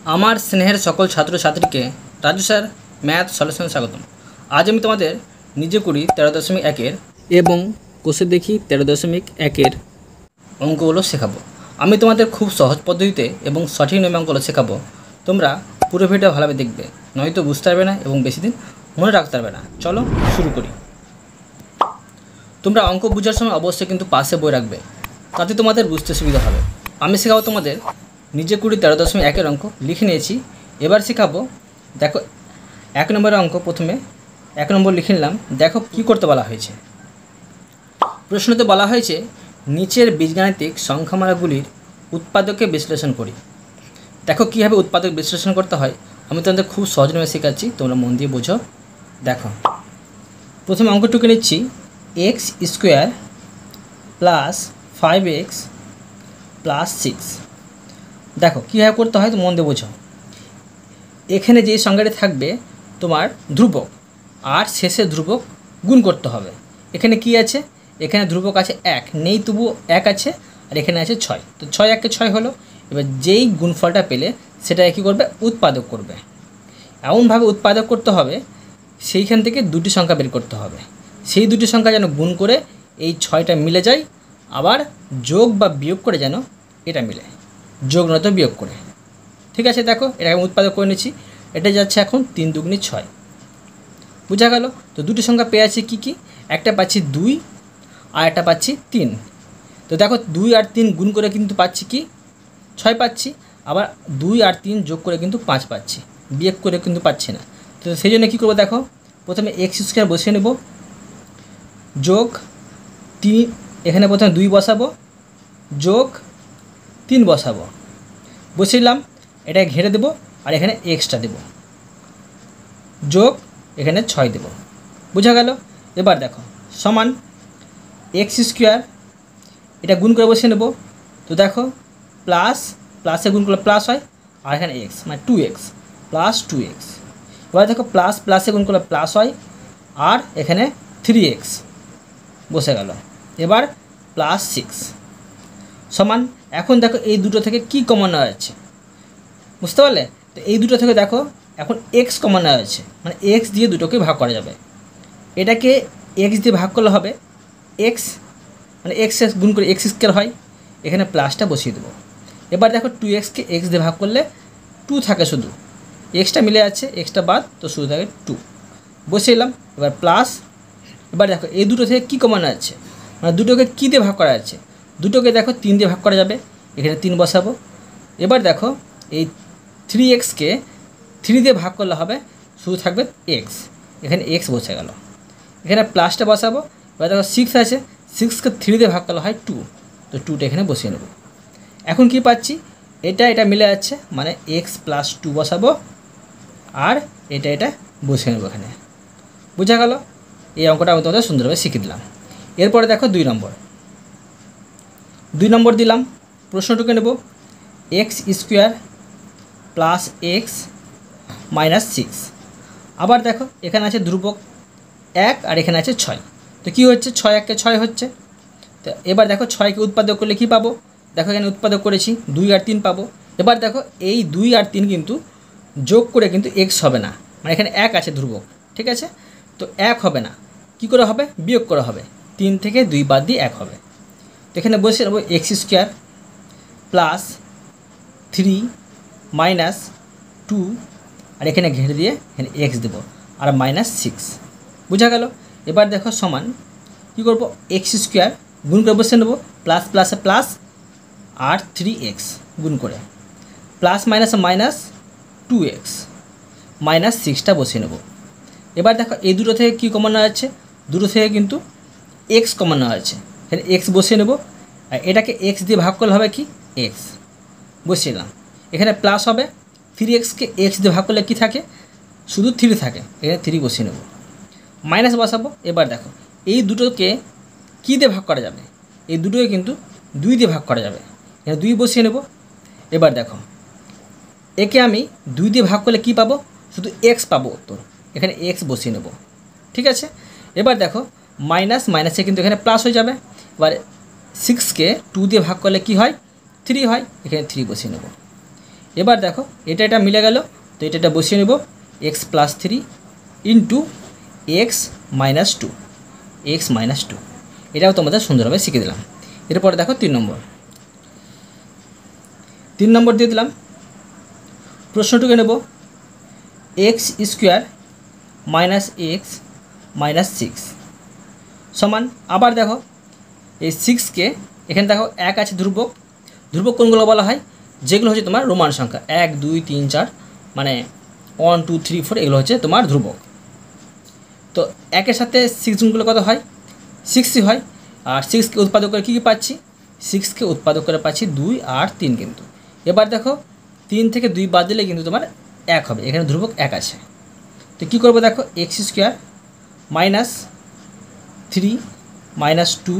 আমার স্নেহের সকল ছাত্রছাত্রীকে রাজু স্যার ম্যাথ সলিউশনে স্বাগতম। আজ আমি তোমাদের নিজে করি 13.1 এবং কোষে দেখি 13.1 অঙ্কগুলো শেখাবো। আমি তোমাদের খুব সহজ পদ্ধতিতে এবং সঠিক নিয়মে অঙ্কগুলো শেখাবো। তোমরা পুরো ভিডিও ভালোভাবে দেখবে, নয়তো বুঝতে পারবে না এবং বেশি দিন মনে রাখতে পারবে না। চলো শুরু করি। তোমরা অঙ্ক বোঝার সময় অবশ্যই কিন্তু পাশে বই রাখবে, তাতে তোমাদের বুঝতে সুবিধা হবে। আমি শেখাবো তোমাদের নিজে কুড়ি 13.1 অঙ্ক লিখে নিয়েছি। এবার শেখাবো, দেখো 1 নম্বরের অঙ্ক। প্রথমে 1 নম্বর লিখে নিলাম। দেখো কী করতে বলা হয়েছে। প্রশ্নতে বলা হয়েছে নিচের বীজগাণিতিক সংখ্যামালাগুলির উৎপাদকে বিশ্লেষণ করি। দেখো কীভাবে উৎপাদক বিশ্লেষণ করতে হয় আমি তোমাদের খুব সহজ নিয়মে শেখাচ্ছি, তোমরা মন দিয়ে বোঝো। দেখো প্রথমে অঙ্কটুকু নিচ্ছি, x² + 5x + 6। দেখো কীভাবে করতে হয় তো মন দিয়ে বোঝো। এখানে যে সংখ্যাটি থাকবে তোমার ধ্রুবক, আর শেষে ধ্রুবক গুণ করতে হবে। এখানে কি আছে, এখানে ধ্রুবক আছে 1, নেই তবু 1 আছে, আর এখানে আছে 6। তো 6 1 6 হলো। এবার যেই গুণফলটা পেলে সেটা কী করবে, উৎপাদক করবে। এমনভাবে উৎপাদক করতে হবে সেইখান থেকে দুটি সংখ্যা বের করতে হবে, সেই দুটি সংখ্যা যেন গুণ করে এই 6টা মিলে যায়, আবার যোগ বা বিয়োগ করে যেন এটা মিলে, যোগ নয়তো বিয়োগ করে। ঠিক আছে, দেখো এটা আমি উৎপাদক করে নিচ্ছি। এটা যাচ্ছে এখন 3 দুগুণে 6, বোঝা গেল। তো দুটি সংখ্যা পেয়ে আছে কী কী, একটা পাচ্ছি 2 আর একটা পাচ্ছি 3। তো দেখো 2 আর 3 গুণ করে কিন্তু পাচ্ছি কি 6 পাচ্ছি, আবার 2 আর 3 যোগ করে কিন্তু 5 পাচ্ছি, বিয়োগ করে কিন্তু পাচ্ছি না। তো সেই জন্য কী করবো, দেখো প্রথমে x² বসিয়ে নেব, যোগ 3, এখানে প্রথমে 2 বসাবো, যোগ 3 বসাবো, বসিলাম। এটা ঘেরে দেবো আর এখানে এক্সটা দেবো, যোগ এখানে 6 দেবো, বোঝা গেল। এবার দেখো সমান x², এটা গুণ করে বসিয়ে নেব। তো দেখো প্লাসে গুণ করলে প্লাস হয়, আর এখানে x মানে 2x + 2x। এবার দেখো প্লাসে গুণ করলে প্লাস হয়, আর এখানে 3x বসে গেল। এবার +6 সমান, এখন দেখো এই দুটো থেকে কি কমন নেওয়া যাচ্ছে, বুঝতে পারলে। তো এই দুটো থেকে দেখো এখন x কমন নেওয়া হয়েছে, মানে x দিয়ে দুটোকে ভাগ করা যাবে। এটাকে x দিয়ে ভাগ করলে হবে x, মানে x গুণ করে x² হয়, এখানে প্লাসটা বসিয়ে দেবো। এবার দেখো 2xকে x দিয়ে ভাগ করলে 2 থাকে, শুধু xটা মিলে যাচ্ছে, xটা বাদ, তো শুধু থাকে 2, বসিয়ে এলাম। এবার প্লাস, এবার দেখো এই দুটো থেকে কী কমন আছে, মানে দুটোকে কী দিয়ে ভাগ করা যাচ্ছে, দুটোকে দেখো 3 দিয়ে ভাগ করা যাবে, এখানে 3 বসাবো। এবার দেখো এই 3xকে 3 দিয়ে ভাগ করলে হবে, শুধু থাকবে x, এখানে x বসে গেল, এখানে প্লাসটা বসাবো। এবার দেখো 6 আছে, 6কে 3 দিয়ে ভাগ করলে হয় 2, তো 2টা এখানে বসিয়ে নেব। এখন কি পাচ্ছি, এটা মিলে যাচ্ছে, মানে x + 2 বসাবো, আর এটা বসিয়ে নেবো এখানে, বোঝা গেল। এই অঙ্কটা আমি তোমাদের সুন্দরভাবে শিখিয়ে দিলাম। এরপরে দেখো 2 নম্বর দিলাম। প্রশ্নটুকু নেব, x² + x - 6। আবার দেখো এখানে আছে ধ্রুবক 1 আর এখানে আছে 6। তো কী হচ্ছে, 6 1 6 হচ্ছে। তো এবার দেখো 6কে উৎপাদক করলে কি পাবো, দেখো এখানে উৎপাদক করেছি 2 আর 3 পাবো। এবার দেখো এই 2 আর 3 কিন্তু যোগ করে কিন্তু x হবে না, মানে এখানে 1 আছে ধ্রুবক, ঠিক আছে। তো 1 হবে না, কি করে হবে, বিয়োগ করা হবে, 3 থেকে 2 বাদ দিয়ে 1 হবে। তো এখানে বসে নেবো x² + 3 - 2, আর এখানে ঘেরে দিয়ে এখানে x দেবো, আর -6, বোঝা গেল। এবার দেখো সমান কী করবো, x² গুণ করে বসে নেবো, প্লাস প্লাসে প্লাস, আর 3x গুণ করে, প্লাস মাইনাসে মাইনাস 2x, -6টা বসিয়ে নেব। এবার দেখো এই দুটো থেকে কী কমন নেওয়া যাচ্ছে, দুটো থেকে কিন্তু x কমন নেওয়া যাচ্ছে, এখানে x বসিয়ে নেব। আর এটাকে x দিয়ে ভাগ করলে হবে কি x, বসিয়ে এখানে প্লাস হবে, 3xকে x দিয়ে ভাগ করলে কী থাকে, শুধু 3 থাকে, এখানে 3 বসিয়ে নেব, মাইনাস বসাবো। এবার দেখো এই দুটোকে কী দিয়ে ভাগ করা যাবে, এই দুটোকে কিন্তু 2 দিয়ে ভাগ করা যাবে, এখানে 2 বসিয়ে নেব। এবার দেখো একে আমি 2 দিয়ে ভাগ করলে কী পাবো, শুধু x পাবো উত্তর, এখানে x বসিয়ে নেব, ঠিক আছে। এবার দেখো মাইনাসে কিন্তু এখানে প্লাস হয়ে যাবে। এবার 6কে 2 দিয়ে ভাগ করলে কি হয়, 3 হয়, এখানে 3 বসিয়ে নেব। এবার দেখো এটা মিলে গেল, তো এটা বসিয়ে নেব x plus 3 into x minus 2, x minus 2। এটাও তোমাদের সুন্দরভাবে শিখে দিলাম। এরপরে দেখো 3 নম্বর দিয়ে দিলাম। প্রশ্নটুকে নেব x square minus x minus 6 সমান, আবার দেখো এই 6কে এখানে দেখো 1 আছে ধ্রুবক, ধ্রুবক কোনগুলো বলা হয়, যেগুলো হচ্ছে তোমার রোমান সংখ্যা 1 2 3 4, মানে 1 2 3 4 এগুলো হচ্ছে তোমার ধ্রুবক। তো 1-এর সাথে 6 গুণগুলো কত হয়, 6ই হয়। আর 6কে উৎপাদক করে কী পাচ্ছি, 6কে উৎপাদক করে পাচ্ছি 2 আর 3 কিন্তু। এবার দেখো 3 থেকে 2 বাদ দিলে কিন্তু তোমার 1 হবে, এখানে ধ্রুবক 1 আছে। তো কী করবো দেখো এক্স স্কোয়ার মাইনাস 3 মাইনাস 2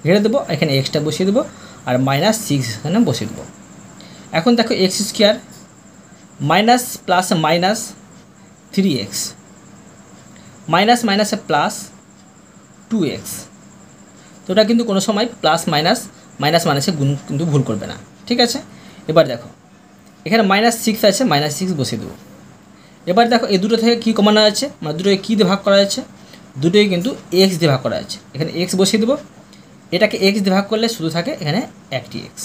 ঘেরে দেবো, এখানে এক্সটা বসিয়ে দেবো আর মাইনাস 6 এখানে বসিয়ে দেবো। এখন দেখো x square minus plus minus 3x minus মাইনাসে প্লাস 2x। তো ওটা কিন্তু কোনো সময় প্লাস মাইনাস মাইনাস মাইনাসে গুণ কিন্তু ভুল করবে না, ঠিক আছে। এবার দেখো এখানে মাইনাস 6 আছে, মাইনাস 6 বসিয়ে দেবো। এবার দেখো এই দুটো থেকে কী কমানো আছে, মানে দুটোকে কী দিয়ে ভাগ করা যাচ্ছে, দুটোই কিন্তু এক্স দিয়ে ভাগ করা আছে, এখানে এক্স বসিয়ে দেবো। এটাকে এক্স দিয়ে ভাগ করলে শুধু থাকে এখানে একটি এক্স,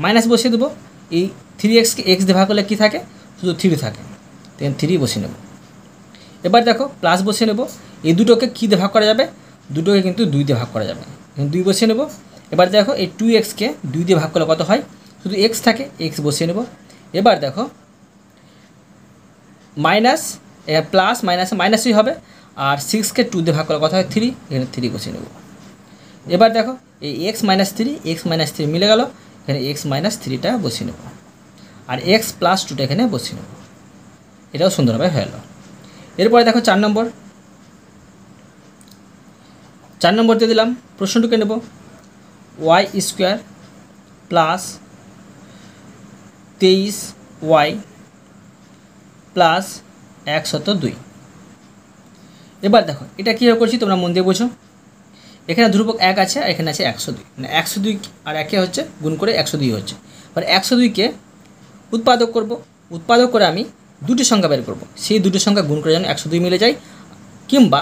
মাইনাস বসিয়ে দেবো। এই 3xকে এক্স দিয়ে ভাগ করলে কী থাকে, শুধু 3 থাকে, এখানে 3 বসিয়ে নেব। এবার দেখো প্লাস বসিয়ে নেব। এই দুটোকে কী দিয়ে ভাগ করা যাবে, দুটোকে কিন্তু 2 দিয়ে ভাগ করা যাবে, এখানে 2 বসিয়ে নেব। এবার দেখো এই 2xকে 2 দিয়ে ভাগ করলে কত হয়, শুধু এক্স থাকে, এক্স বসিয়ে নেব। এবার দেখো মাইনাস প্লাস মাইনাসে মাইনাসই হবে, আর 6কে 2 দিয়ে ভাগ করলে কত হয় 3, এখানে 3 বসিয়ে নেব। এবার দেখো এই এক্স মাইনাস 3 মিলে গেল, এখানে এক্স মাইনাস 3টা বসিয়ে নেব, আর এক্স প্লাস 2টা এখানে বসিয়ে নেব। এটাও সুন্দরভাবে হয়ে গেল। এরপরে দেখো 4 নম্বর দিয়ে দিলাম। প্রশ্নটুকে নেব Y square plus 23y plus 102। এবার দেখো এটা কীভাবে করছি তোমরা মন দিয়ে বোঝো। এখানে ধ্রুবক 1 আছে আর এখানে আছে 102, মানে 102 আর 1 হচ্ছে গুণ করে 102 হচ্ছে। এবার 102কে উৎপাদক করব, উৎপাদক করে আমি দুটি সংখ্যা বের করব, সেই দুটি সংখ্যা গুণ করে যেন 102 মিলে যায়, কিংবা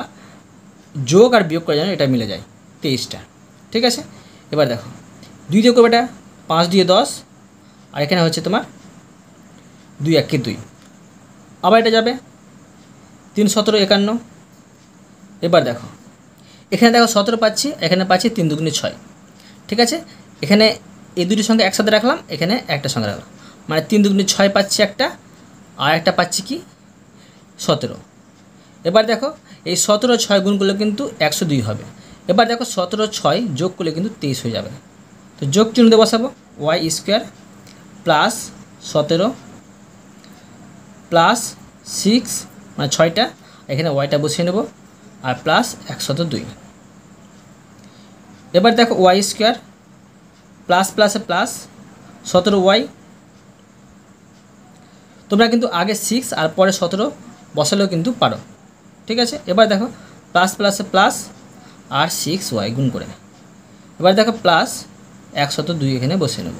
যোগ আর বিয়োগ করে যেন এটা মিলে যায় 23টা, ঠিক আছে। এবার দেখো 2 দিয়ে করবে, এটা 5 দিয়ে 10, আর এখানে হচ্ছে তোমার 2 1 2, আবার এটা যাবে 3 17 51। এবার দেখো এখানে দেখো 17 পাচ্ছি, এখানে পাচ্ছি 3 2 6, ঠিক আছে। এখানে এই দুটি সংখ্যা একসাথে রাখলাম, এখানে একটা সংখ্যা রাখলাম, মানে 3 2 6 পাচ্ছি একটা, আর একটা পাচ্ছি কি 17। এবার দেখো এই 17 6 গুণ করলে কিন্তু 102 হবে। এবার দেখো 17 6 যোগ করলে কিন্তু 23 হয়ে যাবে। তো যোগ চিহ্ন বসাবো, ওয়াই স্কোয়ার প্লাস 17 প্লাস 6, মানে 6টা, এখানে ওয়াইটা বসিয়ে নেব, আর প্লাস 102। এবার দেখো ওয়াই স্কোয়ার প্লাস প্লাসে প্লাস 17y, তোমরা কিন্তু আগে 6 আর পরে 17 বসালেও কিন্তু পারো, ঠিক আছে। এবার দেখো প্লাস প্লাসে প্লাস আর 6y গুণ করে, এবার দেখো প্লাস 102 এখানে বসিয়ে নেব।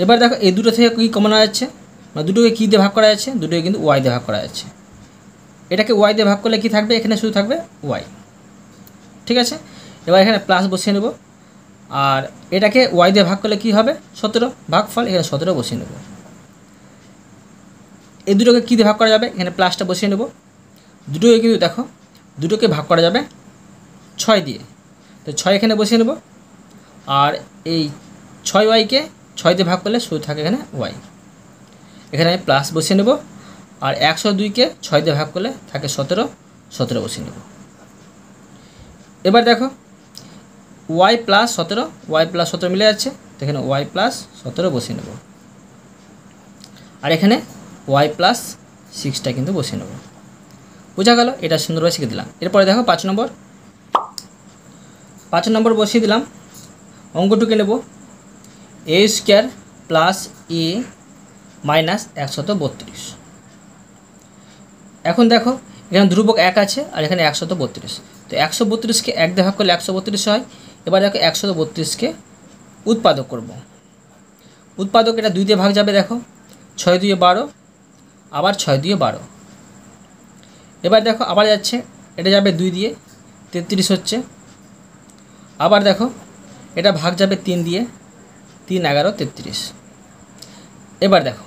এবার দেখো এই দুটো থেকে কী কমানো যাচ্ছে, মানে দুটোকে কী দিয়ে ভাগ করা যাচ্ছে, দুটোকে কিন্তু ওয়াই দিয়ে ভাগ করা যাচ্ছে। এটাকে ওয়াই দিয়ে ভাগ করলে কী থাকবে, এখানে শুধু থাকবে ওয়াই, ঠিক আছে। এবার এখানে প্লাস বসিয়ে নেব, আর এটাকে ওয়াই দিয়ে ভাগ করলে কী হবে 17 ভাগফল, এখানে 17 বসিয়ে নেব। এই দুটোকে কী দিয়ে ভাগ করা যাবে, এখানে প্লাসটা বসিয়ে নেব। দুটোকে কিন্তু দেখো দুটোকে ভাগ করা যাবে 6 দিয়ে, তো 6 এখানে বসিয়ে নেব, আর এই 6yকে 6 দিয়ে ভাগ করলে শুধু থাকে এখানে ওয়াই, এখানে আমি প্লাস বসিয়ে নেব, আর 102কে 6 দিয়ে ভাগ করলে থাকে 17 বসিয়ে নেব। এবার দেখো ওয়াই প্লাস 17 মিলে যাচ্ছে, তো এখানে ওয়াই প্লাস 17 বসিয়ে নেব, আর এখানে ওয়াই প্লাস 6টা কিন্তু বসিয়ে নেব। বোঝা গেল, এটা সুন্দরভাবে শিখে দিলাম। এরপরে দেখো 5 নম্বর বসিয়ে দিলাম। অঙ্কটুকে নেব এ স্কোয়ার প্লাস এ মাইনাস 132। এখন দেখো এখানে ধ্রুবক 1 আছে আর এখানে 132, তো 132কে 1 দিয়ে ভাগ করলে 132 হয়। এবার দেখো 132কে উৎপাদক করব, উৎপাদক এটা 2 দিয়ে ভাগ যাবে, দেখো 6 2 12, আবার 6 2 12। এবার দেখো আবার যাচ্ছে, এটা যাবে 2 দিয়ে, 33 হচ্ছে। আবার দেখো এটা ভাগ যাবে 3 দিয়ে, 3 11 33। এবার দেখো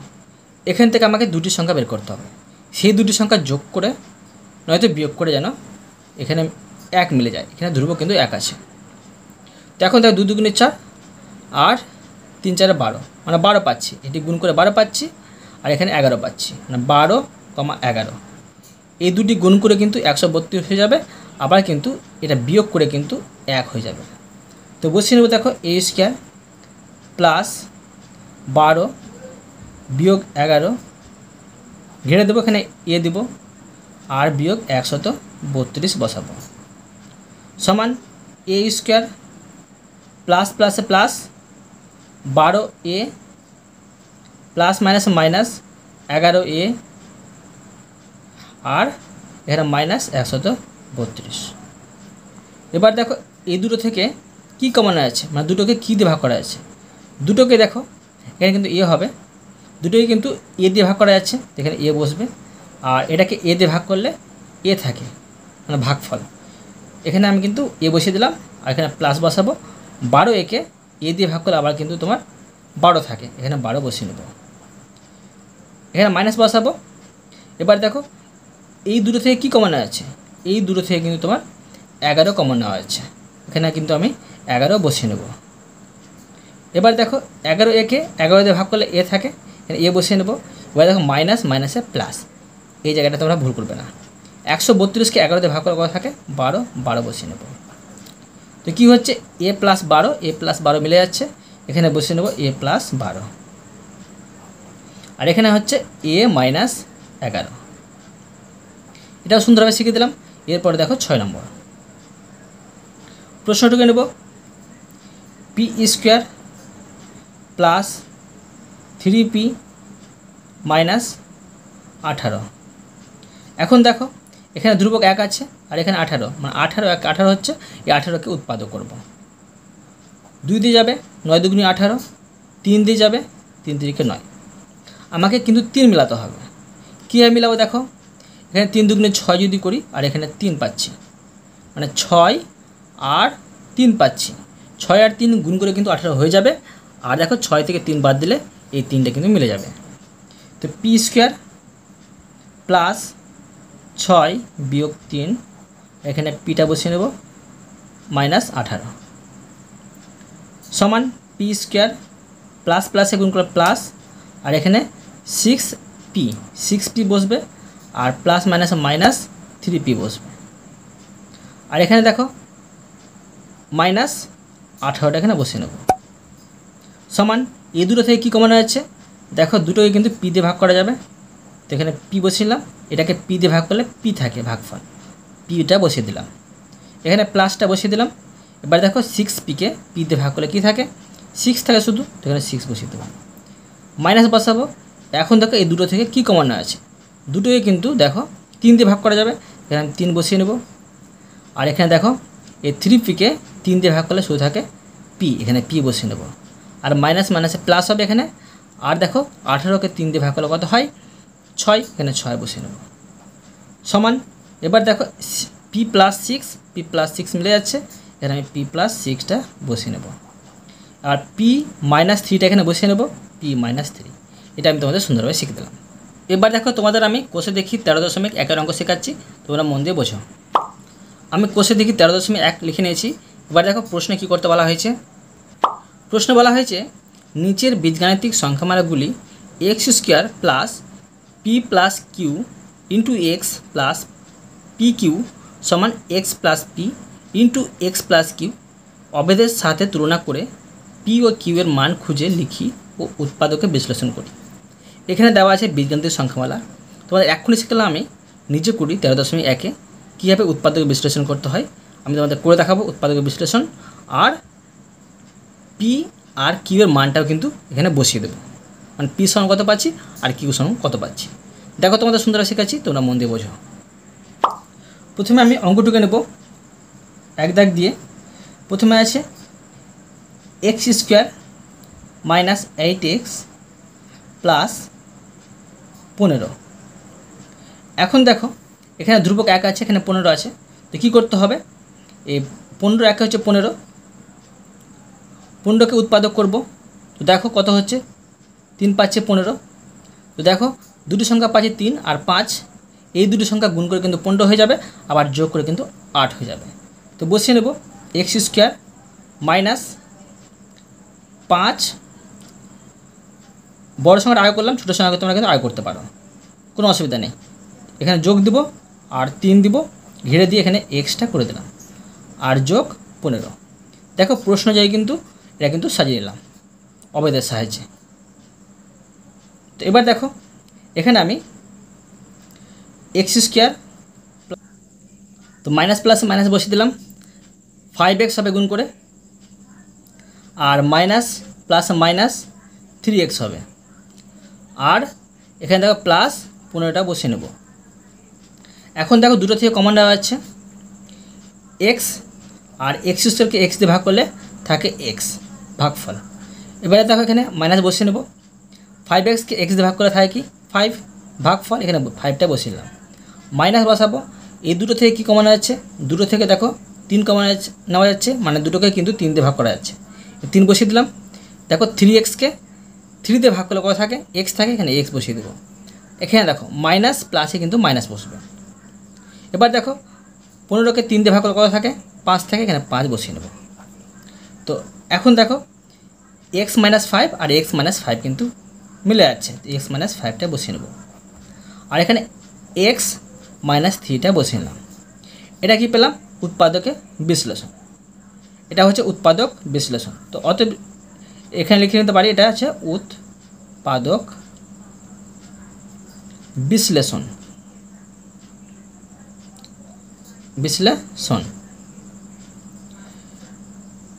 এখান থেকে আমাকে দুটি সংখ্যা বের করতে হবে, সেই দুটি সংখ্যা যোগ করে নয়তো বিয়োগ করে যেন এখানে 1 মিলে যায়। এখানে ধ্রুবক কিন্তু 1 আছে। তো এখন দেখো 2 2 4 আর 3 4 12, মানে 12 পাচ্ছি। এটি গুণ করে 12 পাচ্ছি, আর এখানে 11 পাচ্ছি, মানে 12, 11। এই দুটি গুণ করে কিন্তু 132 হয়ে যাবে, আবার কিন্তু এটা বিয়োগ করে কিন্তু 1 হয়ে যাবে। তো বসিয়ে নেব, দেখো a স্কোয়ার প্লাস 12 বিয়োগ 11, ঘিরে দেবো, এখানে এ দেব, আর বিয়োগ 132 বসাবো, সমান a স্কোয়ার প্লাস প্লাসে plus 12a plus minus minus 11a, আর এখানে মাইনাস 132। এবার দেখো এই দুটো থেকে কি কমন আছে, মানে দুটোকে কী দিয়ে ভাগ করা আছে? দুটোকে দেখো এখানে কিন্তু এ হবে, দুটোকে কিন্তু এ দিয়ে ভাগ করা যাচ্ছে, এখানে এ বসবে। আর এটাকে এ দিয়ে ভাগ করলে এ থাকে, মানে ভাগফল। এখানে আমি কিন্তু এ বসিয়ে দিলাম, আর এখানে প্লাস বসাবো। 12 একে এ দিয়ে ভাগ করলে আবার কিন্তু তোমার 12 থাকে, এখানে 12 বসিয়ে নেব, এখানে মাইনাস বসাবো। এবার দেখো এই দুটো থেকে কী কমন আছে? এই দুটো থেকে কিন্তু তোমার 11 কমন নেওয়া আছে, এখানে কিন্তু আমি 11 বসিয়ে নেব। এবার দেখো 11 একে 11 দিয়ে ভাগ করলে এ থাকে, এখানে এ বসিয়ে নেব। এবার দেখো মাইনাস মাইনাসে প্লাস, এই জায়গাটা তোমরা ভুল করবে না। 132কে 11 দিয়ে ভাগ করার কথা থাকে, 12 12 বসিয়ে নেব। তো কী হচ্ছে, এ প্লাস 12, এ প্লাস 12 মিলে যাচ্ছে, এখানে বসিয়ে নেব এ প্লাস 12, আর এখানে হচ্ছে এ মাইনাস 11। এটাও সুন্দরভাবে শিখে দিলাম। এরপরে দেখো 6 নম্বর প্রশ্নটুকু নেব, P square plus 3p minus 18। এখন দেখো এখানে ধ্রুবক 1 আছে, আর এখানে 18, মানে 18 1 18 হচ্ছে, এই 18কে উৎপাদক করব। 2 দিয়ে যাবে 9 2 18, 3 দিয়ে যাবে 3 3 9। আমাকে কিন্তু 3 মিলাতে হবে। কীভাবে মিলাবো দেখো, এখানে 3 2 6 যদি করি, আর এখানে 3 পাচ্ছি, মানে 6 আর 3 পাচ্ছি। 6 আর 3 গুণ করে কিন্তু 18 হয়ে যাবে। আর দেখো 6 থেকে 3 বাদ দিলে এই 3টা কিন্তু মিলে যাবে। তো পি স্কোয়ার প্লাস 6 বিয়োগ 3, এখানে পিটা বসিয়ে নেব, মাইনাস 18, সমান পি স্কোয়ার প্লাস প্লাসে গুণ করে প্লাস, আর এখানে 6p বসবে, আর প্লাস মাইনাস মাইনাস 3p বসবে। আর এখানে দেখো মাইনাস 18টা এখানে বসিয়ে নেব, সমান এই দুটো থেকে কী কমন আছে? দেখো দুটোকে কিন্তু পি দিয়ে ভাগ করা যাবে, তো এখানে পি বসিয়ে দিলাম, এটাকে পি দিয়ে ভাগ করলে পি থাকে ভাগফল, পিটা বসিয়ে দিলাম, এখানে প্লাসটা বসিয়ে দিলাম। এবার দেখো 6pকে পি দিয়ে ভাগ করলে কী থাকে? 6 থাকে শুধু, তো এখানে 6 বসিয়ে দেবো, মাইনাস বসাবো। এখন দেখো এই দুটো থেকে কী কমন আছে? দুটোকে কিন্তু দেখো 3 দিয়ে ভাগ করা যাবে, এখানে 3 বসিয়ে নেব। আর এখানে দেখো এই 3pকে 3 দিয়ে ভাগ করলে শুধু থাকে পি, এখানে পি বসিয়ে নেব। আর মাইনাস মাইনাসে প্লাস হবে এখানে। আর দেখো 18কে 3 দিয়ে ভাগ করলে কত হয়? 6, এখানে 6 বসিয়ে নেব, সমান। এবার দেখো পি প্লাস 6 মিলে যাচ্ছে, এখানে আমি পি প্লাস 6টা বসিয়ে নেব। আর পি মাইনাস 3টা এখানে বসিয়ে নেব, পি মাইনাস 3। এটা আমি তোমাদের সুন্দরভাবে শিখে দিলাম। এবার দেখো তোমাদের আমি কোষে দেখি 13.1 অঙ্ক শেখাচ্ছি, তোমরা মন দিয়ে বোঝো। আমি কোষে দেখি 13.1 লিখে নিয়েছি। এবার দেখো প্রশ্নে কী করতে বলা হয়েছে। প্রশ্নে বলা হয়েছে নিচের বীজগাণিতিক সংখ্যামালাগুলি x square plus P plus Q into x plus P Q সমান x plus P into x plus Q অভেদের সাথে তুলনা করে পি ও কিউ এর মান খুঁজে লিখি ও উৎপাদকে বিশ্লেষণ করি। এখানে দেওয়া আছে বীজগাণিতিক সংখ্যামালা। তোমাদের এক্ষুনি শিখলাম আমি নিজে করি 13.1-এ কীভাবে উৎপাদকে বিশ্লেষণ করতে হয়। আমি তোমাদের করে দেখাবো উৎপাদকের বিশ্লেষণ, আর পি আর কিউ এর মানটাও কিন্তু এখানে বসিয়ে দেবো, মানে পি সমান কত পাচ্ছি আর কিউ সমান কত পাচ্ছি। দেখো তোমাদের সুন্দর শেখাচ্ছি, তোমরা মন দিয়ে বোঝো। প্রথমে আমি অঙ্কটুকে নেব 1 দাগ দিয়ে। প্রথমে আছে x square minus 8x plus 15। এখন দেখো এখানে ধ্রুবক 1 আছে, এখানে 15 আছে, তো কী করতে হবে? এই 15 একে হচ্ছে 15কে উৎপাদক করব। তো দেখো কত হচ্ছে, 3 পাচ্ছে 15। তো দেখো দুটি সংখ্যা পাচ্ছে 3 আর 5, এই দুটি সংখ্যা গুণ করে কিন্তু 15 হয়ে যাবে, আবার যোগ করে কিন্তু 8 হয়ে যাবে। তো বসিয়ে নেব এক্স স্কোয়ার মাইনাস 5, বড় সংখ্যাটা আয় করলাম, ছোটো সংখ্যা তোমরা কিন্তু আয় করতে পারো, কোনো অসুবিধা নেই। এখানে যোগ দিব আর 3 দিব, ঘিরে দিয়ে এখানে এক্সটা করে দিলাম আর যোগ 15। দেখো প্রশ্ন অনুযায়ী কিন্তু এটা কিন্তু সাজিয়ে নিলাম অবেদের সাহায্যে। তো এবার দেখো এখানে আমি এক্স স্কোয়ার, তো মাইনাস প্লাস মাইনাস বসিয়ে দিলাম, 5x হবে গুণ করে, আর মাইনাস প্লাস মাইনাস 3x হবে, আর এখানে দেখো প্লাস 15টা বসিয়ে নেব। এখন দেখো দুটো থেকে কমন দেওয়া যাচ্ছে এক্স, আর এক্স স্কোয়ারকে এক্স দিয়ে ভাগ করলে থাকে এক্স, ভাগফল। এবারে দেখো এখানে মাইনাস বসিয়ে নেব, 5xকে এক্স দিয়ে ভাগ করে থাকে কি 5, ভাগফল, এখানে 5টা বসিয়ে নিলাম, মাইনাস বসাবো। এই দুটো থেকে কী কমন যাচ্ছে? দুটো থেকে দেখো 3 কমন নেওয়া যাচ্ছে, মানে দুটোকে কিন্তু 3 দিয়ে ভাগ করা যাচ্ছে, 3 বসিয়ে দিলাম। দেখো 3xকে 3 দিয়ে ভাগ করলে কত থাকে? এক্স থাকে, এখানে এক্স বসিয়ে দেবো। এখানে দেখো মাইনাস প্লাসে কিন্তু মাইনাস বসবে। এবার দেখো 15কে 3 দিয়ে ভাগ করলে কত থাকে? 5 থাকে, এখানে 5 বসিয়ে নেব। তো এখন দেখো এক্স মাইনাস 5 আর এক্স মাইনাস 5 কিন্তু মিলে যাচ্ছে, এক্স মাইনাস 5টা বসিয়ে নেব, আর এখানে এক্স মাইনাস 3টা বসিয়ে নিলাম। এটা কি পেলাম? উৎপাদকে বিশ্লেষণ। এটা হচ্ছে উৎপাদক বিশ্লেষণ। তো অতএব এখানে লিখে নিতে পারি এটা হচ্ছে উৎপাদক বিশ্লেষণ। বিশ্লেষণ।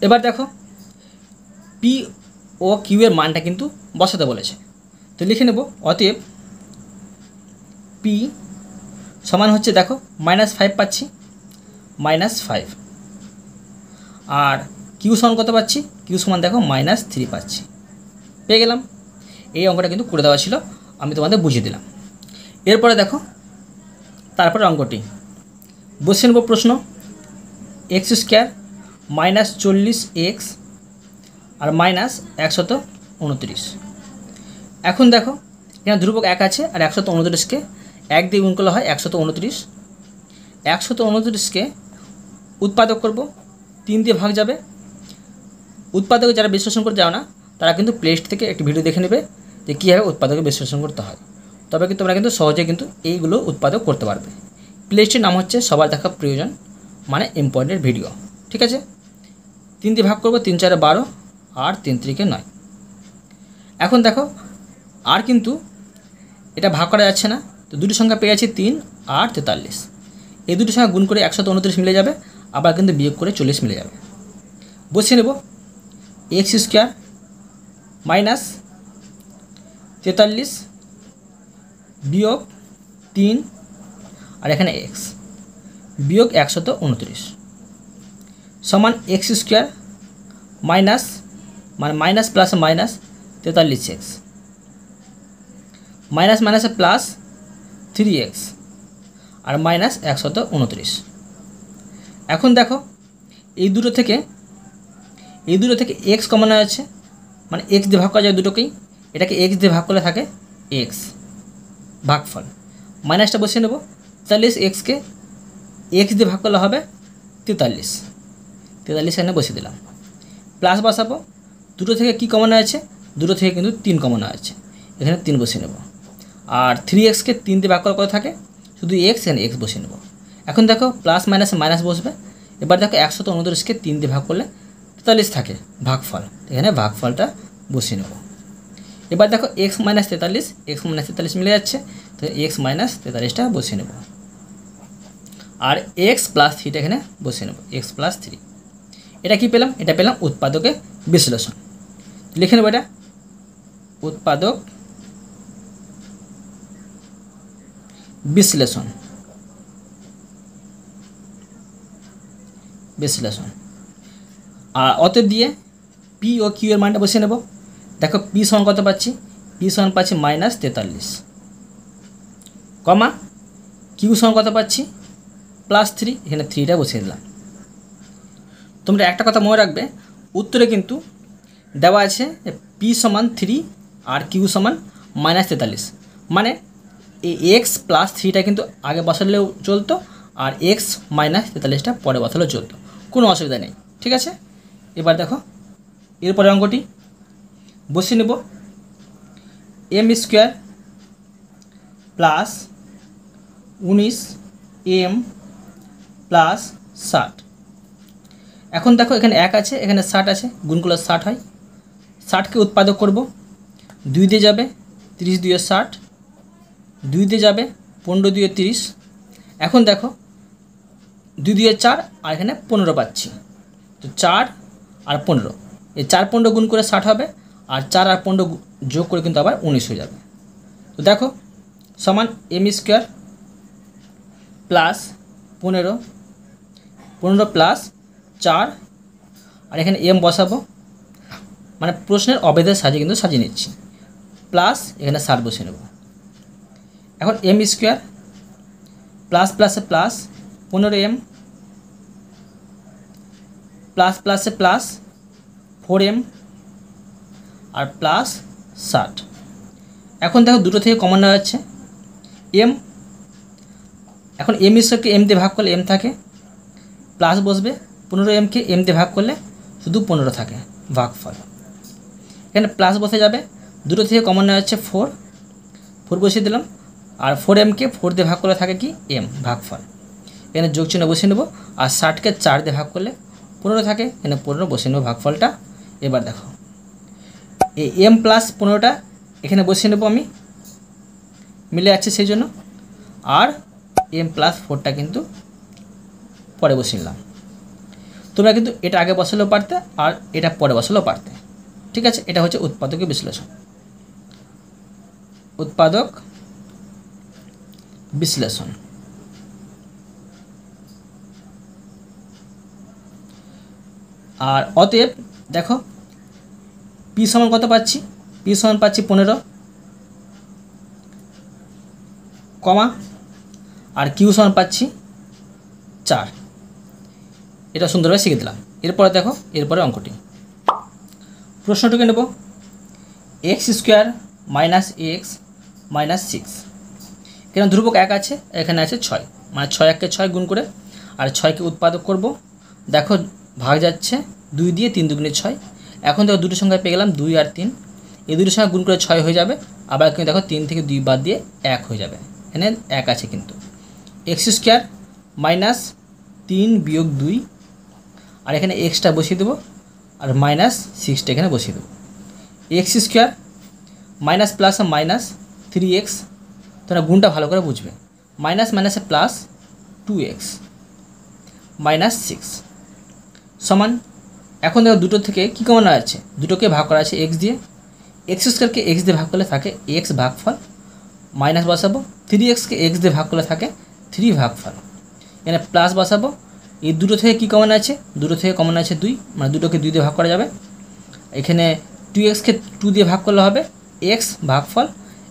এবার দেখো পি ও কিউ এর মানটা কিন্তু বসাতে বলেছে, তো লিখে নেব অতএব পি সমান হচ্ছে দেখো -5 পাচ্ছি, -5, আর কিউ সমান কত পাচ্ছি? কিউ সমান দেখো -3 পাচ্ছি, পেয়ে গেলাম। এই অঙ্কটা কিন্তু করে দেওয়া ছিল, আমি তোমাদের বুঝিয়ে দিলাম। এরপরে দেখো তারপরে অঙ্কটি বসিয়ে নেব প্রশ্ন, এক্স স্কোয়ার -40x আর -129। এখন দেখো এখানে ধ্রুবক 1 আছে, আর 129কে 1 দিয়ে গুণ করলে হয় 129। 129কে উৎপাদক করব, 3 দিয়ে ভাগ যাবে। উৎপাদকে যারা বিশ্লেষণ করতে যাও না তারা কিন্তু প্লেলিস্ট থেকে একটি ভিডিও দেখে নেবে যে কীভাবে উৎপাদকে বিশ্লেষণ করতে হয়, তবে কিন্তু তোমরা কিন্তু সহজে কিন্তু এইগুলো উৎপাদক করতে পারবে। প্লেলিস্টের নাম হচ্ছে সবার দেখা প্রয়োজন, মানে ইম্পর্টেন্ট ভিডিও, ঠিক আছে। 3 দিয়ে ভাগ করবো, 3 4 12 আর 3 3 9। এখন দেখো আর কিন্তু এটা ভাগ করা যাচ্ছে না, তো দুটি সংখ্যা পেয়ে যাচ্ছি 3 আর 43। এই দুটি সংখ্যা গুণ করে 129 মিলে যাবে, আবার কিন্তু বিয়োগ করে 40 মিলে যাবে। বসিয়ে নেব এক্স স্কোয়ার -43 বিয়োগ 3 আর এখানে এক্স বিয়োগ 129 সমান x square minus plus minus 43x minus মাইনাসে প্লাস 3x আর -129। এখন দেখো এই দুটো থেকে x কমন আছে, মানে x দিয়ে ভাগ করা যায় দুটোকেই, এটাকে x দিয়ে ভাগ করলে থাকে x, ভাগফল। মাইনাসটা বসিয়ে নেব, 43xকে x দিয়ে ভাগ করলে হবে 43, এখানে বসিয়ে দিলাম। প্লাস বসাবো, দুটো থেকে কি কমন আছে? দুটো থেকে কিন্তু 3 কমন আছে, এখানে 3 বসিয়ে নেব। আর 3xকে 3 দিয়ে ভাগ করা কত থাকে? শুধু x, এখানে x বসিয়ে নেব। এখন দেখো প্লাস মাইনাসে মাইনাস বসবে। এবার দেখো 129কে 3 দিয়ে ভাগ করলে 43 থাকে, ভাগফল, এখানে ভাগফলটা বসিয়ে নেব। এবার দেখো x - 43 মিলে যাচ্ছে, তো x - 43টা বসিয়ে নেব, আর x + 3টা এখানে বসিয়ে নেব, x + 3। এটা কি পেলাম? এটা পেলাম উৎপাদকে বিশ্লেষণ। লিখে নেব এটা উৎপাদক বিশ্লেষণ। আর অতএব দিয়ে পি ও কিউ এর মানটা বসিয়ে নেব। দেখো পি সমান কত পাচ্ছি, পি সমান পাচ্ছি -43, কমা কিউ সমান কত পাচ্ছি +3, এখানে 3টা বসিয়ে দিলাম। তোমরা একটা কথা মনে রাখবে, উত্তরে কিন্তু দেওয়া আছে পি সমান 3 আর কিউ সমান -43, মানে এই এক্স প্লাস 3টা কিন্তু আগে বসালেও চলতো আর এক্স -43টা পরে বসালেও চলতো, কোনো অসুবিধা নেই। ঠিক আছে, এবার দেখো এরপরে অঙ্কটি বসিয়ে নেব। m² plus 19m plus 60। এখন দেখো এখানে 1 আছে, এখানে 60 আছে, গুণ করলে 60 হয়। 60কে উৎপাদক করব, 2 দিয়ে যাবে 30 2 60, 2 দিয়ে যাবে 15 2 30। এখন দেখো 2 2 4 আর এখানে 15 পাচ্ছি, তো 4 আর 15, এই 4 15 গুণ করে 60 হবে, আর 4 আর 15 যোগ করে কিন্তু আবার 19 হয়ে যাবে। তো দেখো সমান m² প্লাস 15 প্লাস 4, আর এখানে m বসাবো, মানে প্রশ্নের অবেধের সাজিয়ে কিন্তু সাজিয়ে নিচ্ছি, প্লাস এখানে 60 বসিয়ে নেব। এখন m² প্লাস প্লাসে প্লাস 15m প্লাস প্লাসে প্লাস 4m আর প্লাস 60। এখন দেখো দুটো থেকে কমন নেওয়া যাচ্ছে m, এখন m²কে m দিয়ে ভাগ করলে m থাকে, প্লাস বসবে 15mকে m দিয়ে ভাগ করলে শুধু 15 থাকে, ভাগফল। এখানে প্লাস বসে যাবে, দুটো থেকে কমন নেওয়া যাচ্ছে 4 বসিয়ে দিলাম, আর 4mকে 4 দিয়ে ভাগ করলে থাকে কি m, ভাগফল। এখানে যোগ চিহ্ন বসিয়ে নেব, আর 60কে 4 দিয়ে ভাগ করলে 15 থাকে, এখানে 15 বসিয়ে নেব ভাগফলটা। এবার দেখো এই m প্লাস 15টা এখানে বসিয়ে নেব আমি, মিলে যাচ্ছে সেই জন্য, আর m প্লাস 4টা কিন্তু পরে বসিয়ে নিলাম। তোমরা কিন্তু এটা আগে বসালেও পারতে আর এটা পরে বসালেও পারতে। ঠিক আছে, এটা হচ্ছে উৎপাদকের বিশ্লেষণ। উৎপাদক বিশ্লেষণ। আর অতএব দেখো পি সমান কত পাচ্ছি, পি সমান পাচ্ছি 15, কমা আর কিউ সমান পাচ্ছি 4। এটা সুন্দরভাবে শিখে দিলাম। এরপরে দেখো এরপরে অঙ্কটি, প্রশ্নটিকে নেব x² - x - 6। এখানে ধ্রুবক 1 আছে, এখানে আছে 6, মানে 6 1কে 6 গুণ করে আর 6কে উৎপাদক করব। দেখো ভাগ যাচ্ছে 2 দিয়ে, 3 2 6। এখন দেখো দুটো সংখ্যা পেয়ে গেলাম 2 আর 3, এই দুটোর সঙ্গে গুণ করে 6 হয়ে যাবে, আবার কিন্তু দেখো 3 থেকে 2 বাদ দিয়ে 1 হয়ে যাবে, এখানে 1 আছে কিন্তু। x² - 3 - 2, আর এখানে এক্সটা বসিয়ে দেবো, আর -6টা এখানে বসিয়ে দেবো। x² minus plus minus 3x, তোমরা গুণটা ভালো করে বুঝবে, মাইনাস মাইনাসে প্লাস 2x -6 সমান। এখন দেখো দুটো থেকে কী কমন আছে, দুটোকে ভাগ করা আছে x দিয়ে, x²কে x দিয়ে ভাগ করলে থাকে x ভাগফল, মাইনাস বসাবো 3xকে x দিয়ে ভাগ করলে থাকে 3 ভাগফল, এখানে প্লাস বসাবো। এই দুটো থেকে কী কমন আছে, দুটো থেকে কমন আছে 2, মানে দুটোকে 2 দিয়ে ভাগ করা যাবে। এখানে 2xকে 2 দিয়ে ভাগ করলে হবে x ভাগফল,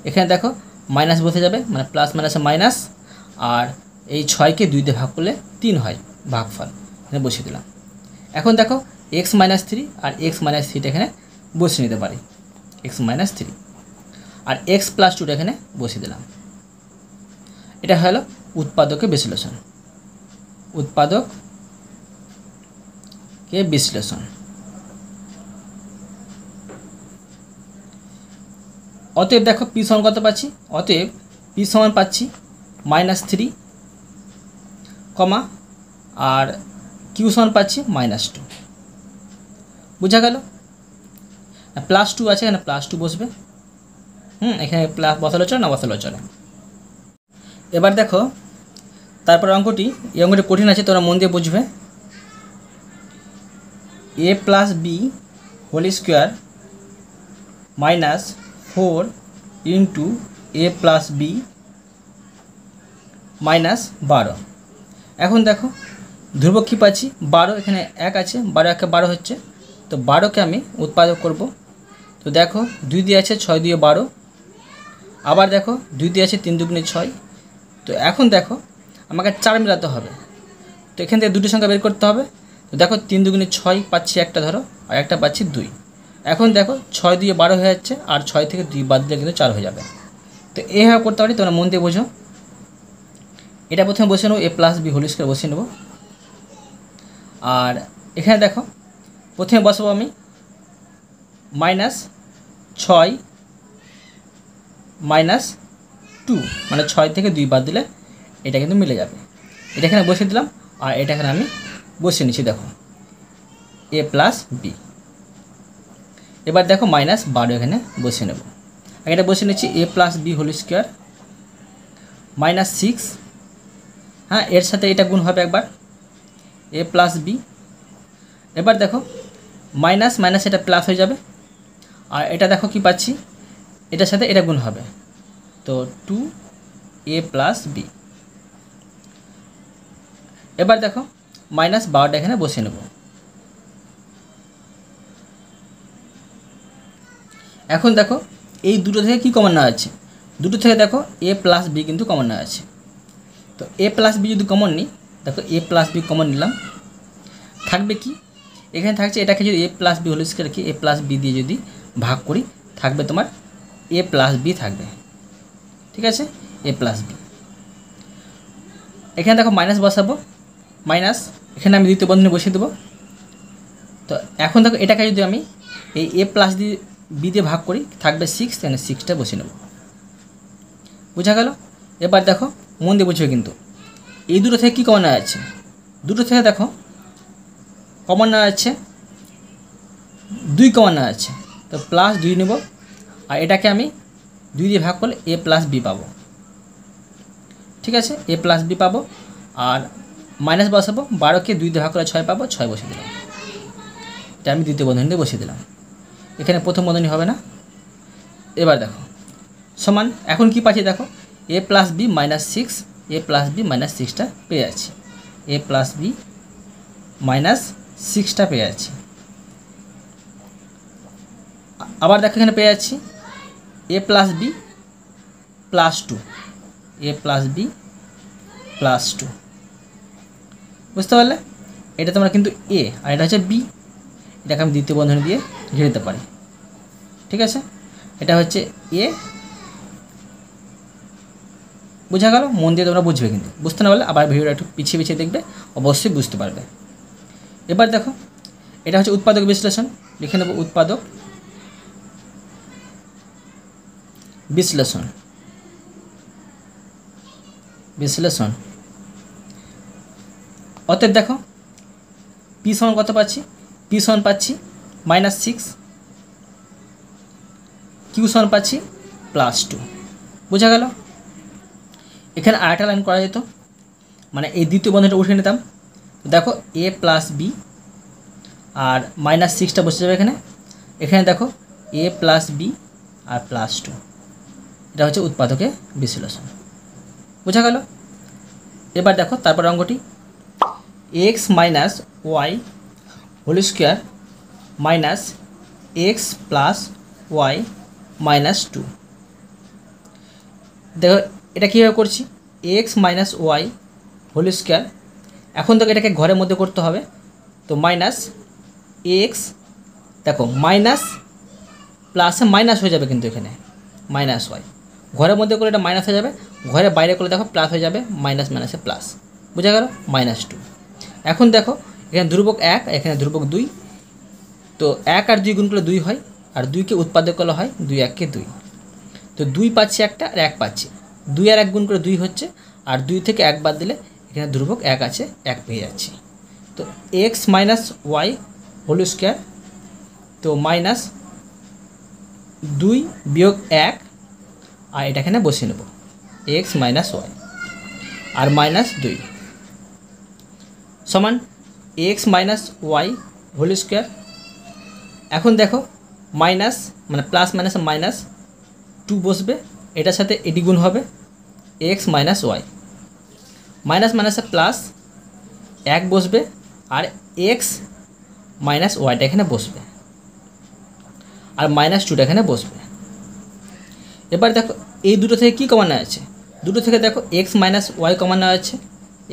এখানে দেখো মাইনাস বসে যাবে, মানে প্লাস মাইনাসে মাইনাস, আর এই 6কে 2 দিয়ে ভাগ করলে 3 হয় ভাগফল, এখানে বসিয়ে দিলাম। এখন দেখো x - 3 আর x - 3টা এখানে বসিয়ে নিতে পারি, x - 3 আর x + 2টা এখানে বসিয়ে দিলাম। এটা হলো উৎপাদকের বিশ্লেষণ। উৎপাদকে বিশ্লেষণ। অতএব দেখো পি সমান কত পাচ্ছি, অতএব পি সমান পাচ্ছি -3, কমা আর কিউ সমান পাচ্ছি -2। বোঝা গেল? +2 আছে, এখানে +2 বসবে, এখানে প্লাস বসালো চলে, না বসালো চলে। এবার দেখো তারপর অঙ্কটি, এই অঙ্কটি কঠিন আছে, তোমরা মন দিয়ে বুঝবে। a + b² - 4 * a + b -12। এখন দেখো ধ্রুবক কী পাচ্ছি 12, এখানে 1 আছে, 12 1 12 হচ্ছে, তো 12কে আমি উৎপাদক করব। তো দেখো 2 দিয়ে আছে 6 দিয়ে 12, আবার দেখো 2 দিয়ে আছে 3 দুগুণে 6। তো এখন দেখো আমাকে 4 মেলাতে হবে, তো এখান থেকে দুটো সংখ্যা বের করতে হবে। তো দেখো 3 দুগুণে 6 পাচ্ছি একটা, ধরো, আর একটা পাচ্ছি 2। এখন দেখো 6 দিয়ে 12 হয়ে যাচ্ছে, আর 6 থেকে 2 বাদ দিলে কিন্তু 4 হয়ে যাবে। তো এইভাবে করতে পারি, তোমরা মন দিয়ে বোঝো। এটা প্রথমে বসে নেবো, a plus b whole square বসিয়ে নেবো। আর এখানে দেখো প্রথমে বসাবো আমি -6 -2, মানে 6 থেকে 2 বাদ দিলে এটা কিন্তু মিলে যাবে। এটা এখানে বসিয়ে দিলাম, আর এটা এখানে আমি বসিয়ে নিচ্ছি। দেখো a প্লাস বি। এবার দেখো -12 এখানে বসিয়ে নেব। এটা বসিয়ে নিচ্ছি a plus b whole square -6, হ্যাঁ, এর সাথে এটা গুণ হবে একবার, a প্লাস বি। এবার দেখো মাইনাস মাইনাস এটা প্লাস হয়ে যাবে, আর এটা দেখো কি পাচ্ছি, এটার সাথে এটা গুণ হবে, তো 2a প্লাস বি। এবার দেখো -12টা এখানে বসিয়ে নেব। এখন দেখো এই দুটো থেকে কি কমন নেওয়া আছে, দুটো থেকে দেখো a প্লাস বি কিন্তু কমন নেওয়া আছে। তো a প্লাস বি যদি কমন নিই, দেখো a প্লাস বি কমন নিলাম, থাকবে কি, এখানে থাকছে এটাকে যদি a plus b whole square কি a প্লাস বি দিয়ে যদি ভাগ করি, থাকবে তোমার a প্লাস বি থাকবে। ঠিক আছে, a প্লাস বি। এখানে দেখো মাইনাস বসাবো, মাইনাস এখানে আমি দ্বিতীয় বন্ধনী বসিয়ে দেবো। তো এখন দেখো এটাকে যদি আমি এই a প্লাস বি দিয়ে ভাগ করি, থাকবে 6, এখানে 6টা বসিয়ে নেব। বোঝা গেল? এবার দেখো মন দিয়ে বুঝবে কিন্তু, এই দুটো থেকে কী কমন নেওয়া আছে, দুটো থেকে দেখো কমন নেওয়া আছে 2 কমন নেওয়া আছে, তো +2 নেব, আর এটাকে আমি 2 দিয়ে ভাগ করলে a প্লাস বি পাবো। ঠিক আছে, a প্লাস বি পাবো, আর মাইনাস বসাবো, 12কে 2 দিয়ে ভাগ করে 6 পাবো, 6 বসিয়ে দিলাম। এটা আমি দ্বিতীয় বন্ধনীতে বসিয়ে দিলাম, এখানে প্রথম বন্ধনী হবে না। এবার দেখো সমান, এখন কি পাচ্ছি দেখো a plus B -6, a plus B -6টা পেয়ে যাচ্ছি, a প্লাস বি -6টা পেয়ে যাচ্ছি। আবার দেখো এখানে পেয়ে যাচ্ছি a plus b +2, a plus b +2। বুঝতে পারলে? এটা তোমরা কিন্তু a, আর এটা হচ্ছে b, এটাকে আমি দ্বিতীয় বন্ধনী দিয়ে ঘিরে দিতে পারি। ঠিক আছে, এটা হচ্ছে a। বোঝা গেল? মন দিয়ে তোমরা বুঝবে কিন্তু, বুঝতে না পারলে আবার ভিডিওটা একটু পিছিয়ে পিছিয়ে দেখবে, অবশ্যই বুঝতে পারবে। এবার দেখো এটা হচ্ছে উৎপাদক বিশ্লেষণ, লিখে নেব উৎপাদক বিশ্লেষণ। অতএব দেখো p সমান কত পাচ্ছি, p সমান পাচ্ছি -6, q সমান পাচ্ছি +2। বোঝা গেল? এখানে আরেকটা লাইন করা যেত, মানে এই দ্বিতীয় বন্ধনীটা উঠে নিতাম। দেখো a প্লাস বি আর -6টা বসে যাবে এখানে, এখানে দেখো a প্লাস বি আর +2, এটা হচ্ছে উৎপাদকের বিশ্লেষণ। বোঝা গেল? এবার দেখো তারপর অঙ্কটি, x minus y whole square minus x plus y -2। দেখো এটা কীভাবে করছি, x minus y whole square, এখন তো এটাকে ঘরের মধ্যে করতে হবে, তো মাইনাস এক্স, দেখো মাইনাস প্লাসে মাইনাস হয়ে যাবে কিন্তু এখানে মাইনাস ওয়াই, ঘরের মধ্যে করে এটা মাইনাস হয়ে যাবে, ঘরের বাইরে করলে দেখো প্লাস হয়ে যাবে, মাইনাস মাইনাসে প্লাস। বোঝা গেল? -2। এখন দেখো এখানে ধ্রুবক 1, এখানে ধ্রুবক 2, তো 1 আর 2 গুণ করলে 2 হয়, আর 2কে উৎপাদক করলে হয় 2 1 2। তো 2 পাচ্ছি একটা, আর 1 পাচ্ছি, 2 আর 1 গুণ করে 2 হচ্ছে, আর 2 থেকে 1 বাদ দিলে এখানে ধ্রুবক 1 আছে, 1 পেয়ে যাচ্ছি। তো x minus y whole square, তো -2 বিয়োগ 1, আর এটা এখানে বসিয়ে নেব এক্স মাইনাস ওয়াই আর -2 সমান x minus y whole square. এখন দেখো মাইনাস, মানে প্লাস মাইনাস -2 বসবে, এটার সাথে এটি গুণ হবে এক্স মাইনাস ওয়াই, মাইনাস মাইনাসে প্লাস 1 বসবে, আর এক্স মাইনাস ওয়াইটা এখানে বসবে। আর -2টা এখানে বসবে। এবার দেখো এই দুটো থেকে কী কমন নেওয়া আছে, দুটো থেকে দেখো এক্স মাইনাস ওয়াই কমন নেওয়া আছে,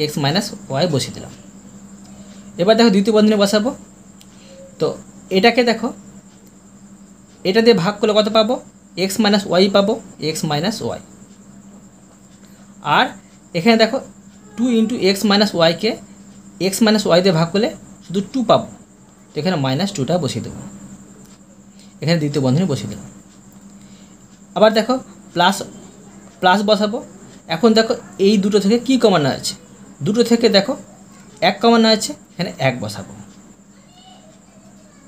এক্স মাইনাস ওয়াই বসিয়ে দিলাম। এবার দেখো দ্বিতীয় বন্ধনী বসাবো। তো এটাকে দেখো এটা দিয়ে ভাগ করলে কত পাবো, এক্স মাইনাস ওয়াই পাবো, এক্স মাইনাস ওয়াই। আর এখানে দেখো 2 ইন্টু এক্স মাইনাস ওয়াইকে এক্স মাইনাস ওয়াই দিয়ে ভাগ করলে শুধু 2 পাবো। তো এখানে -2টা বসিয়ে দেবো, এখানে দ্বিতীয় বন্ধনী বসিয়ে দেবো। আবার দেখো প্লাস বসাবো। এখন দেখো এই দুটো থেকে কী কমন নেওয়া আছে, দুটো থেকে দেখো 1 কমন নেওয়া আছে, এখানে 1 বসাবো।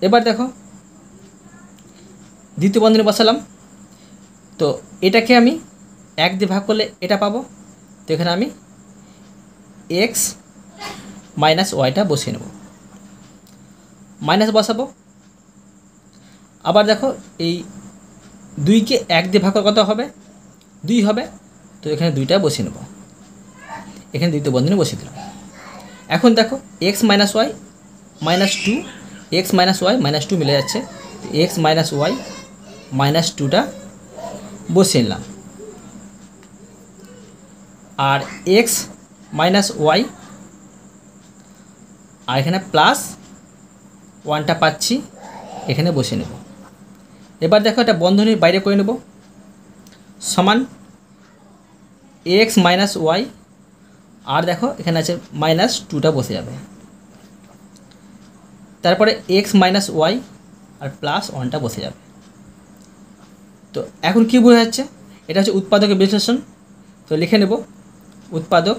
এবার দেখো দ্বিতীয় বন্ধনী বসালাম। তো এটাকে আমি 1 দিয়ে ভাগ করলে এটা পাবো। তো এখানে আমি এক্স মাইনাস ওয়াইটা বসিয়ে নেব, মাইনাস বসাবো। আবার দেখো এই 2কে 1 দিয়ে ভাগ করলে কত হবে, 2 হবে। তো এখানে 2টা বসিয়ে নেব, এখানে দ্বিতীয় বন্ধনী বসিয়ে দিলাম। এখন দেখো x minus y -2, x minus y -2 মিলে যাচ্ছে, এক্স মাইনাস ওয়াই -2টা বসিয়ে নিলাম। আর এক্স মাইনাস ওয়াই, আর এখানে +1টা পাচ্ছি, এখানে বসিয়ে নেব। এবার দেখো এটা বন্ধনীর বাইরে করে নেব, সমান এক্স মাইনাস ওয়াই, আর দেখো এখানে আছে -2টা বসে যাবে। তারপরে এক্স মাইনাস ওয়াই আর +1টা বসে যাবে। তো এখন কি বোঝা যাচ্ছে, এটা হচ্ছে উৎপাদকের বিশ্লেষণ। তো লিখে নেব উৎপাদকে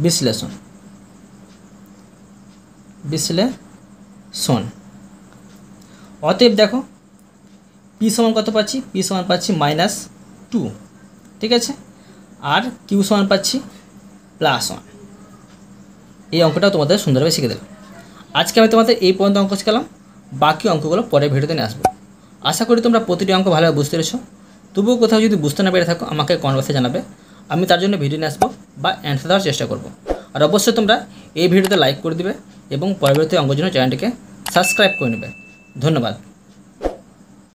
বিশ্লেষণ। অতএব দেখো পি সমান কত পাচ্ছি, পি সমান পাচ্ছি -2, ঠিক আছে। আর কিউ সমান পাচ্ছি +1। এই অঙ্কটাও তোমাদের সুন্দরভাবে শিখে দিলাম। আজকে আমি তোমাদের এই পর্যন্ত অঙ্ক শিখালাম, বাকি অঙ্কগুলো পরের ভিডিওতে নিয়ে আসবো। আশা করি তোমরা প্রতিটি অঙ্ক ভালোভাবে বুঝতে পেরেছো। তবুও কোথাও যদি বুঝতে না পেরে থাকো আমাকে কমেন্ট বক্সে জানাবে, আমি তার জন্য ভিডিও নিয়ে আসবো বা অ্যান্সার দেওয়ার চেষ্টা করব। আর অবশ্যই তোমরা এই ভিডিওতে লাইক করে দিবে এবং পরবর্তী অঙ্কের জন্য চ্যানেলটিকে সাবস্ক্রাইব করে নেবে। ধন্যবাদ।